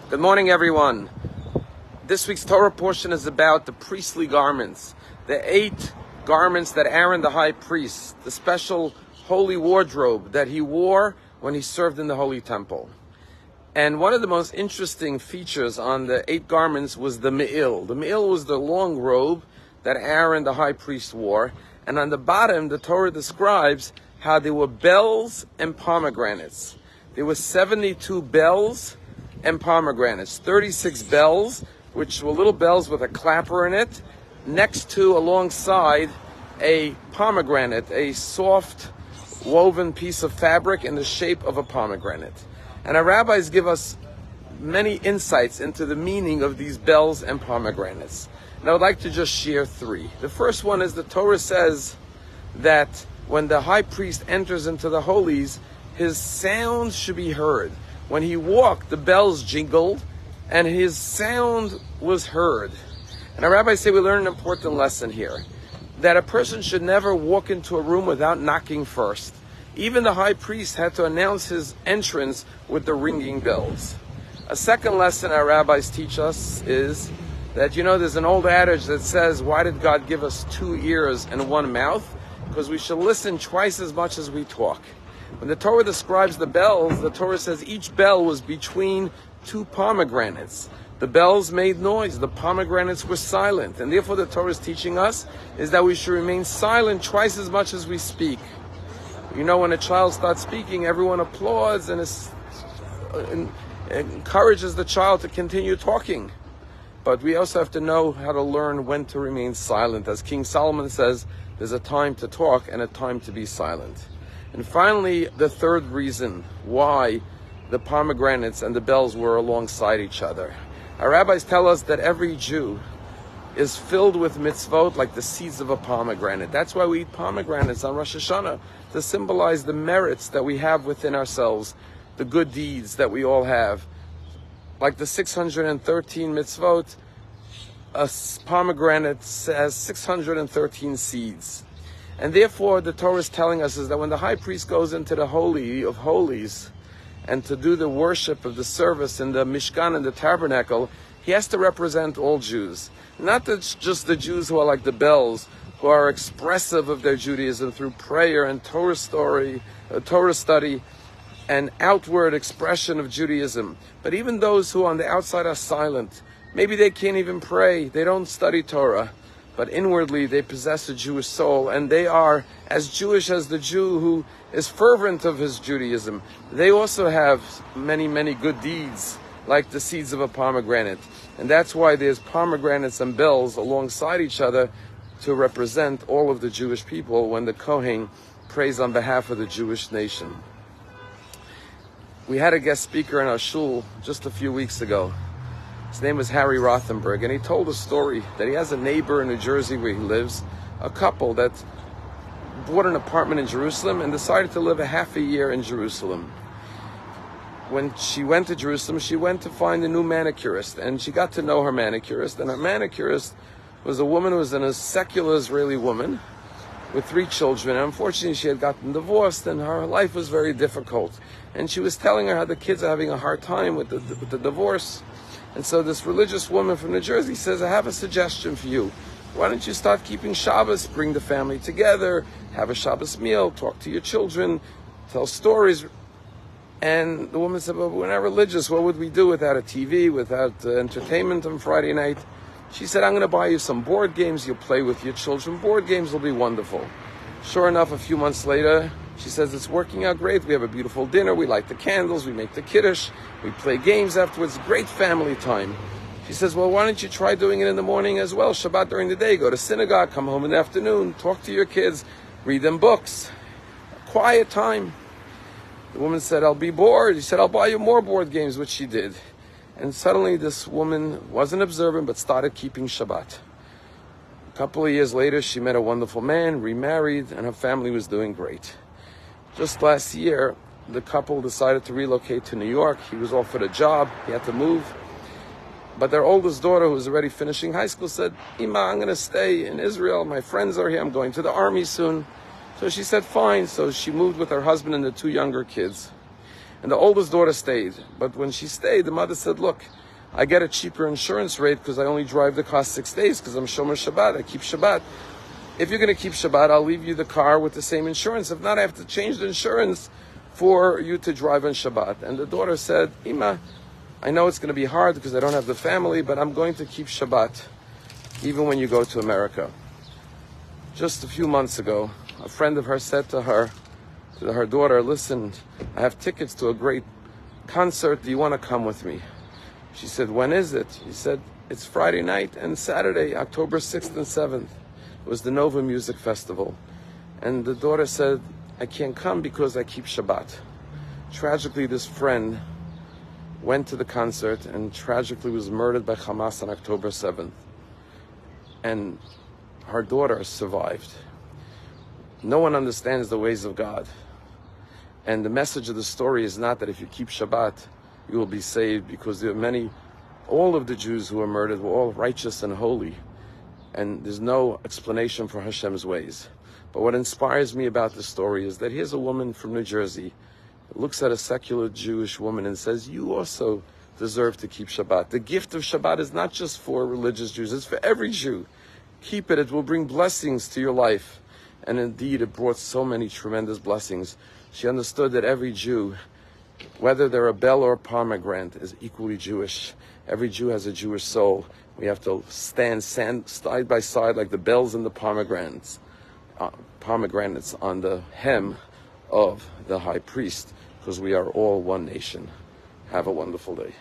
Good morning, everyone. This week's Torah portion is about the priestly garments, the 8 garments that Aaron the high priest, the special holy wardrobe that he wore when he served in the holy temple. And one of the most interesting features on the 8 garments was the me'il. The me'il was the long robe that Aaron the high priest wore. And on the bottom, the Torah describes how there were bells and pomegranates. There were 72 bells and pomegranates, 36 bells, which were little bells with a clapper in it, next to, alongside, a pomegranate, a soft woven piece of fabric in the shape of a pomegranate. And our rabbis give us many insights into the meaning of these bells and pomegranates. And I would like to just share 3. The first one is the Torah says that when the high priest enters into the holies, his sound should be heard. When he walked, the bells jingled, and his sound was heard. And our rabbis say we learn an important lesson here, that a person should never walk into a room without knocking first. Even the high priest had to announce his entrance with the ringing bells. A second lesson our rabbis teach us is that, there's an old adage that says, why did God give us 2 ears and 1 mouth? Because we should listen twice as much as we talk. When the Torah describes the bells, the Torah says each bell was between 2 pomegranates. The bells made noise, the pomegranates were silent. And therefore the Torah is teaching us is that we should remain silent twice as much as we speak. When a child starts speaking, everyone applauds and encourages the child to continue talking. But we also have to know how to learn when to remain silent. As King Solomon says, there's a time to talk and a time to be silent. And finally, the third reason why the pomegranates and the bells were alongside each other. Our rabbis tell us that every Jew is filled with mitzvot like the seeds of a pomegranate. That's why we eat pomegranates on Rosh Hashanah, to symbolize the merits that we have within ourselves, the good deeds that we all have. Like the 613 mitzvot, a pomegranate has 613 seeds. And therefore, the Torah is telling us is that when the high priest goes into the Holy of Holies and to do the worship of the service in the Mishkan and the tabernacle, he has to represent all Jews. Not just the Jews who are like the bells, who are expressive of their Judaism through prayer and Torah study, and outward expression of Judaism. But even those who on the outside are silent, maybe they can't even pray, they don't study Torah, but inwardly they possess a Jewish soul, and they are as Jewish as the Jew who is fervent of his Judaism. They also have many, many good deeds, like the seeds of a pomegranate. And that's why there's pomegranates and bells alongside each other to represent all of the Jewish people when the Kohen prays on behalf of the Jewish nation. We had a guest speaker in our shul just a few weeks ago. His name was Harry Rothenberg, and he told a story that he has a neighbor in New Jersey where he lives, a couple that bought an apartment in Jerusalem and decided to live a half a year in Jerusalem. When she went to Jerusalem, she went to find a new manicurist, and she got to know her manicurist, and her manicurist was a woman who was a secular Israeli woman with 3 children. And unfortunately, she had gotten divorced, and her life was very difficult. And she was telling her how the kids are having a hard time with the divorce. And so this religious woman from New Jersey says, I have a suggestion for you. Why don't you start keeping Shabbos, bring the family together, have a Shabbos meal, talk to your children, tell stories. And the woman said, well, we're not religious. What would we do without a TV, without entertainment on Friday night? She said, I'm going to buy you some board games. You'll play with your children. Board games will be wonderful. Sure enough, a few months later, she says, it's working out great. We have a beautiful dinner. We light the candles. We make the kiddush. We play games afterwards. Great family time. She says, well, why don't you try doing it in the morning as well? Shabbat during the day. Go to synagogue. Come home in the afternoon. Talk to your kids. Read them books. Quiet time. The woman said, I'll be bored. He said, I'll buy you more board games, which she did. And suddenly this woman wasn't observant, but started keeping Shabbat. A couple of years later, she met a wonderful man, remarried, and her family was doing great. Just last year, the couple decided to relocate to New York. He was offered a job. He had to move. But their oldest daughter, who was already finishing high school, said, Ima, I'm going to stay in Israel. My friends are here. I'm going to the army soon. So she said, fine. So she moved with her husband and the 2 younger kids. And the oldest daughter stayed. But when she stayed, the mother said, look, I get a cheaper insurance rate because I only drive the car 6 days because I'm Shomer Shabbat. I keep Shabbat. If you're going to keep Shabbat, I'll leave you the car with the same insurance. If not, I have to change the insurance for you to drive on Shabbat. And the daughter said, Ima, I know it's going to be hard because I don't have the family, but I'm going to keep Shabbat even when you go to America. Just a few months ago, a friend of hers said to her daughter, listen, I have tickets to a great concert. Do you want to come with me? She said, when is it? He said, it's Friday night and Saturday, October 6th and 7th. It was the Nova Music Festival. And the daughter said, I can't come because I keep Shabbat. Tragically, this friend went to the concert and tragically was murdered by Hamas on October 7th. And her daughter survived. No one understands the ways of God. And the message of the story is not that if you keep Shabbat, you will be saved, because there are all of the Jews who were murdered were all righteous and holy. And there's no explanation for Hashem's ways. But what inspires me about this story is that here's a woman from New Jersey that looks at a secular Jewish woman and says, you also deserve to keep Shabbat. The gift of Shabbat is not just for religious Jews, it's for every Jew. Keep it, it will bring blessings to your life. And indeed, it brought so many tremendous blessings. She understood that every Jew, whether they're a bell or a pomegranate, is equally Jewish. Every Jew has a Jewish soul. We have to stand side by side like the bells and the pomegranates on the hem of the high priest, because we are all one nation. Have a wonderful day.